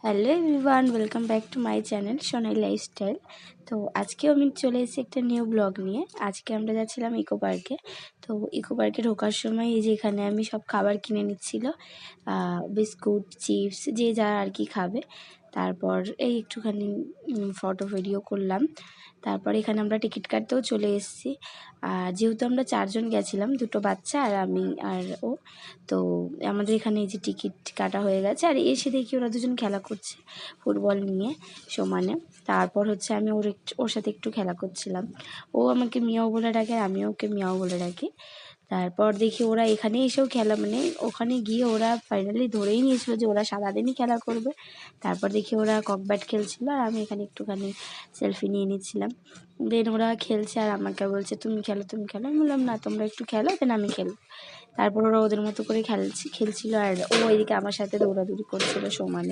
Hello everyone, welcome back to my channel Sonai lifestyle. তো আজকেও আমি চলে এসেছি একটা নিউ ব্লগ নিয়ে। আজকে আমরা যাচ্ছিলাম ইকো পার্কে। তো ইকো পার্কে ঢোকার সময় এই যে এখানে আমি সব খাবার কিনে নিচ্ছিল, বিস্কুট, চিপস, যে যা আর কি খাবে। তারপর এই একটুখানি ফটো ভিডিও করলাম। তারপর এখানে আমরা টিকিট কাটতেও চলে এসেছি। যেহেতু আমরা 4 জন গেছিলাম, 2টো বাচ্চা আর আমি আর ও। তো আমাদের এখানে এই যে টিকিট কাটা হয়ে গেছে। আর এসে দেখি ওরা দুজন খেলা করছে ফুটবল নিয়ে সমানে। তারপর হচ্ছে আমি ওর সাথে একটু খেলা করছিলাম। ও আমাকে মিয়াও বলে ডাকে আর আমিও ওকে মিয়াও বলে ডাকি। তারপর দেখি ওরা এখানে এসেও খেলা, মানে ওখানে গিয়ে ওরা ফাইনালি ধরেই নিয়েছিল যে ওরা সারাদিনই খেলা করবে। তারপর দেখি ওরা ককব্যাট খেলছিল আর আমি এখানে একটুখানি সেলফি নিয়ে নিচ্ছিলাম। দেন ওরা খেলছে আর আমাকে বলছে তুমি খেলো তুমি খেলো। আমি বললাম না, তোমরা একটু খেলো, দেন আমি খেলবো। তারপর ওরা ওদের মতো করে খেলছিল আর ও এদিকে আমার সাথে দৌড়াদৌড়ি করছিল সমানে।